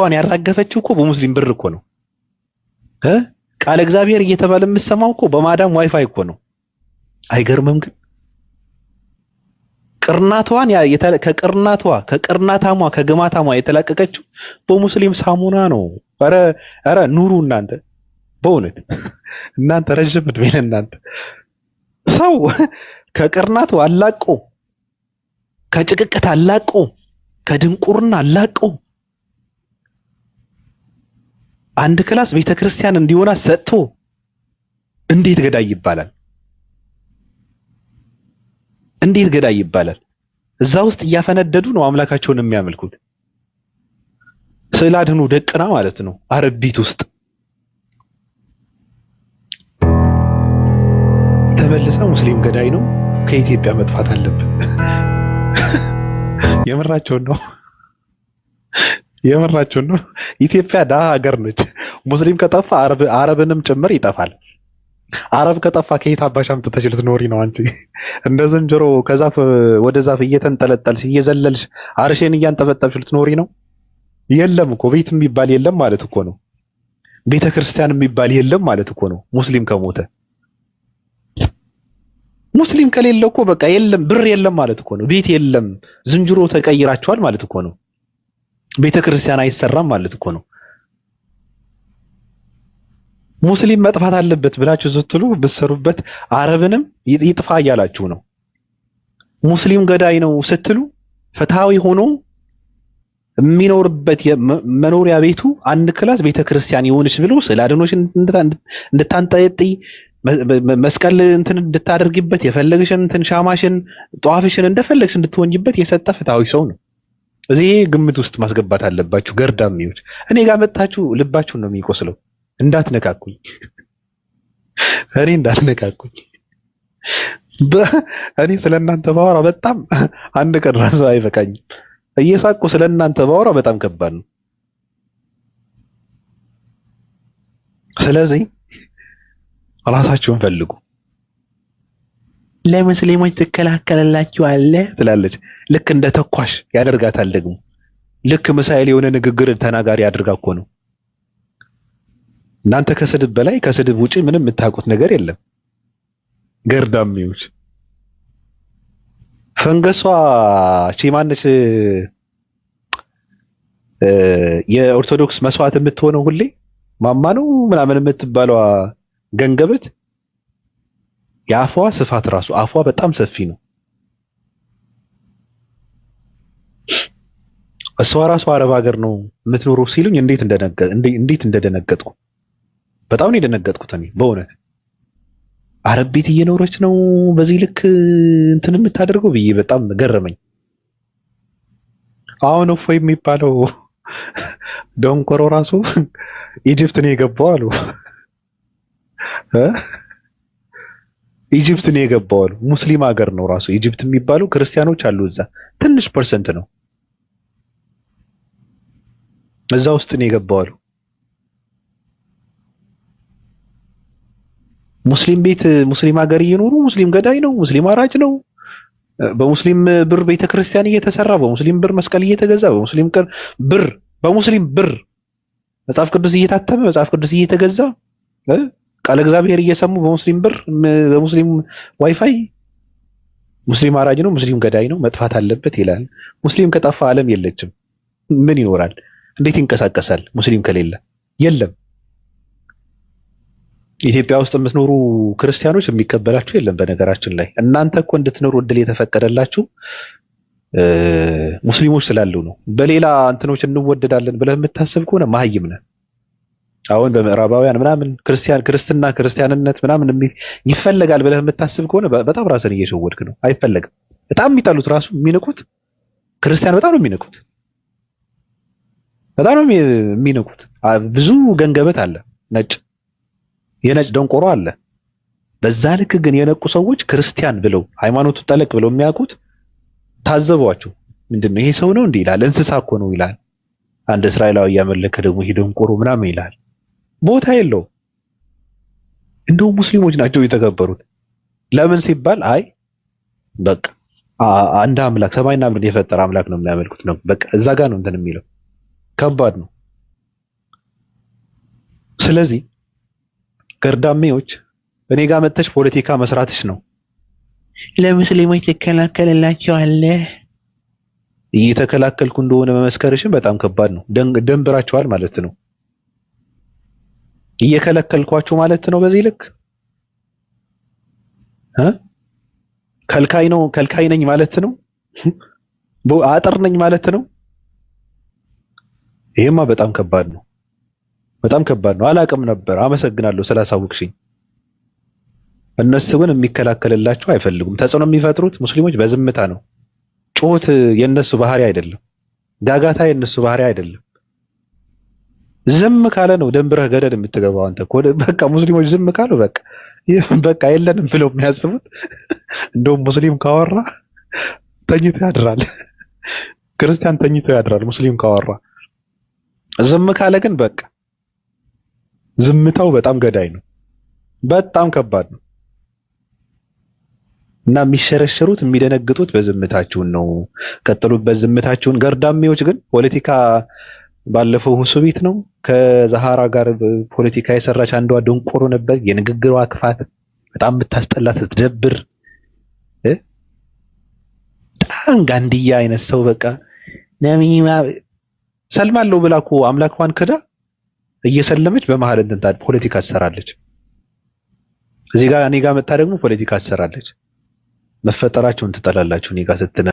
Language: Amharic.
ፖለቲካዋን ያራገፈችው እኮ በሙስሊም ብር እኮ ነው። ቃለ እግዚአብሔር እየተባለ የምትሰማው እኮ በማዳም ዋይፋይ እኮ ነው። አይገርምም? ግን ከቅርናታሟ ከግማታሟ የተላቀቀችው በሙስሊም ሳሙና ነው። ኧረ ኑሩ እናንተ በእውነት እናንተ ረጅም ዕድሜ ለእናንተ። ሰው ከቅርናቱ አላቆ ከጭቅቅት አላቆ ከድንቁርና አላቆ አንድ ክላስ ቤተክርስቲያን እንዲሆና ሰጥቶ እንዴት ገዳይ ይባላል? እንዴት ገዳይ ይባላል? እዛ ውስጥ እያፈነደዱ ነው አምላካቸውን የሚያመልኩት። ስዕል አድኖ ደቅና ማለት ነው አረቢት ውስጥ ተመልሳ ሙስሊም ገዳይ ነው ከኢትዮጵያ መጥፋት አለብን። የምራቸውን ነው። ኢትዮጵያ ዳ ሀገር ነች። ሙስሊም ከጠፋ አረብንም ጭምር ይጠፋል። አረብ ከጠፋ ከየት አባሽ አምጥተሽ ልትኖሪ ነው አንቺ? እንደ ዝንጀሮ ከዛፍ ወደ ዛፍ እየተንጠለጠልሽ እየዘለልሽ አርሼን እያንጠበጠብሽ ልትኖሪ ነው? የለም እኮ ቤት የሚባል የለም ማለት እኮ ነው። ቤተ ክርስቲያን የሚባል የለም ማለት እኮ ነው። ሙስሊም ከሞተ ሙስሊም ከሌለ እኮ በቃ የለም፣ ብር የለም ማለት እኮ ነው። ቤት የለም፣ ዝንጀሮ ተቀይራችኋል ማለት እኮ ነው። ቤተ ክርስቲያን አይሰራም ማለት እኮ ነው። ሙስሊም መጥፋት አለበት ብላችሁ ስትሉ ብትሰሩበት አረብንም ይጥፋ እያላችሁ ነው። ሙስሊም ገዳይ ነው ስትሉ ፍትሃዊ ሆኖ የሚኖርበት መኖሪያ ቤቱ አንድ ክላስ ቤተክርስቲያን ይሆንሽ ብሎ ስለ አድኖሽን እንድታንጠይጥይ መስቀል እንትን እንድታደርጊበት የፈለግሽን እንትን ሻማሽን ጧፍሽን እንደፈለግሽ እንድትወንጅበት የሰጠ ፍትሃዊ ሰው ነው። እዚህ ግምት ውስጥ ማስገባት አለባችሁ። ገርዳሚዎች እኔ ጋር መጣችሁ ልባችሁን ነው የሚቆስለው። እንዳትነካኩኝ እኔ እንዳትነካኩኝ። እኔ ስለናንተ ባወራ በጣም አንድ ቀን ራሱ አይበቃኝም። እየሳቁ ስለናንተ ባወራ በጣም ከባድ ነው። ስለዚህ ራሳችሁን ፈልጉ። ለሙስሊሞች ትከላከለላችኋለህ ትላለች። ልክ እንደ ተኳሽ ያደርጋታል። ደግሞ ልክ ምሳኤል የሆነ ንግግር ተናጋሪ አድርጋ እኮ ነው። እናንተ ከስድብ በላይ ከስድብ ውጪ ምንም የምታውቁት ነገር የለም። ገርዳሚዎች ፈንገሷ ቺማነች የኦርቶዶክስ መስዋዕት የምትሆነው ሁሌ ማማ ነው ምናምን የምትባለው ገንገበት የአፏ ስፋት ራሱ አፏ በጣም ሰፊ ነው። እሷ ራሱ አረብ ሀገር ነው የምትኖረው ሲሉኝ እንዴት እንደደነገጥኩ በጣም ነው የደነገጥኩት። እኔ በእውነት አረብ ቤት እየኖረች ነው በዚህ ልክ እንትን የምታደርገው ብዬ በጣም ገረመኝ። አሁን እፎይ የሚባለው ደንቆሮ ራሱ ኢጅፕት ነው የገባው አሉ። ኢጅፕት ነው የገባው አሉ። ሙስሊም ሀገር ነው ራሱ ኢጅፕት የሚባለው። ክርስቲያኖች አሉ እዛ፣ ትንሽ ፐርሰንት ነው። እዛ ውስጥ ነው የገባው አሉ። ሙስሊም ቤት ሙስሊም ሀገር እየኖሩ ሙስሊም ገዳይ ነው፣ ሙስሊም አራጅ ነው፣ በሙስሊም ብር ቤተክርስቲያን እየተሰራ፣ በሙስሊም ብር መስቀል እየተገዛ፣ በሙስሊም ብር መጽሐፍ ቅዱስ እየታተመ መጽሐፍ ቅዱስ እየተገዛ ቃለ እግዚአብሔር እየሰሙ በሙስሊም ብር በሙስሊም ዋይፋይ ሙስሊም አራጅ ነው፣ ሙስሊም ገዳይ ነው፣ መጥፋት አለበት ይላል። ሙስሊም ከጠፋ ዓለም የለችም። ምን ይኖራል? እንዴት ይንቀሳቀሳል? ሙስሊም ከሌለ የለም። ኢትዮጵያ ውስጥ የምትኖሩ ክርስቲያኖች የሚቀበላችሁ የለም። በነገራችን ላይ እናንተ እኮ እንድትኖሩ እድል የተፈቀደላችሁ ሙስሊሞች ስላሉ ነው። በሌላ እንትኖች እንወደዳለን ብለህ የምታስብ ከሆነ መሀይም ነህ። አሁን በምዕራባውያን ምናምን ክርስቲያንነት ምናምን ይፈለጋል ብለህ የምታስብ ከሆነ በጣም ራስን እየሸወድክ ነው። አይፈለግም። በጣም የሚጠሉት ራሱ የሚንቁት ክርስቲያን በጣም ነው የሚንቁት። በጣም ነው የሚንቁት። ብዙ ገንገበት አለ፣ የነጭ ደንቆሮ አለ። በዛ ልክ ግን የነቁ ሰዎች ክርስቲያን ብለው ሃይማኖቱን ጠለቅ ብለው የሚያውቁት ታዘቧቸው። ምንድነው ይሄ ሰው ነው እንዴ ይላል። እንስሳ እኮ ነው ይላል። አንድ እስራኤላዊ ያመለከ ደግሞ ይሄ ደንቆሮ ምናምን ይላል። ቦታ የለው። እንደው ሙስሊሞች ናቸው የተከበሩት። ለምን ሲባል አይ በቃ አንድ አምላክ ሰማይና ምድር የፈጠረ አምላክ ነው የሚያመልኩት ነው። በቃ እዛ ጋር ነው እንትን የሚለው። ከባድ ነው። ስለዚህ ገርዳሜዎች እኔ ጋር መጥተሽ ፖለቲካ መስራትሽ ነው። ለሙስሊሞች ትከላከልላቸዋለህ። እየተከላከልኩ እንደሆነ መመስከርሽን በጣም ከባድ ነው። ደንብራቸዋል ማለት ነው። እየከለከልኳቸው ማለት ነው። በዚህ ልክ ከልካይ ነኝ ማለት ነው። አጥር ነኝ ማለት ነው። ይሄማ በጣም ከባድ ነው። በጣም ከባድ ነው። አላቅም ነበር። አመሰግናለሁ ስላሳወቅሽኝ። እነሱ ግን የሚከላከልላቸው አይፈልጉም። ተጽዕኖ የሚፈጥሩት ሙስሊሞች በዝምታ ነው። ጩኸት የነሱ ባህሪ አይደለም። ጋጋታ የነሱ ባህሪ አይደለም። ዝም ካለ ነው ደንብረህ ገደል የምትገባው አንተ። በቃ ሙስሊሞች ዝም ካሉ በቃ የለንም ብለው የሚያስቡት። እንደውም ሙስሊም ካወራ ተኝቶ ያድራል፣ ክርስቲያን ተኝቶ ያድራል። ሙስሊም ካወራ ዝም ካለ ግን በቃ ዝምታው በጣም ገዳይ ነው። በጣም ከባድ ነው። እና የሚሸረሸሩት የሚደነግጡት በዝምታችሁን ነው። ቀጥሉበት ዝምታችሁን። ገርዳሜዎች ግን ፖለቲካ ባለፈው ሁሱቢት ነው ከዛሃራ ጋር ፖለቲካ የሰራች አንዷ ደንቆሮ ነበር። የንግግሯ ክፋት በጣም የምታስጠላ ስትደብር፣ በጣም ጋንድያ አይነት ሰው በቃ ሰልማለሁ ብላ እኮ አምላኳን ክዳ እየሰለመች በመሀል እንትን ፖለቲካ ትሰራለች። እዚህ ጋር እኔ ጋር መጣ ደግሞ ፖለቲካ ትሰራለች። መፈጠራቸውን ትጠላላችሁ እኔ ጋር ስትነ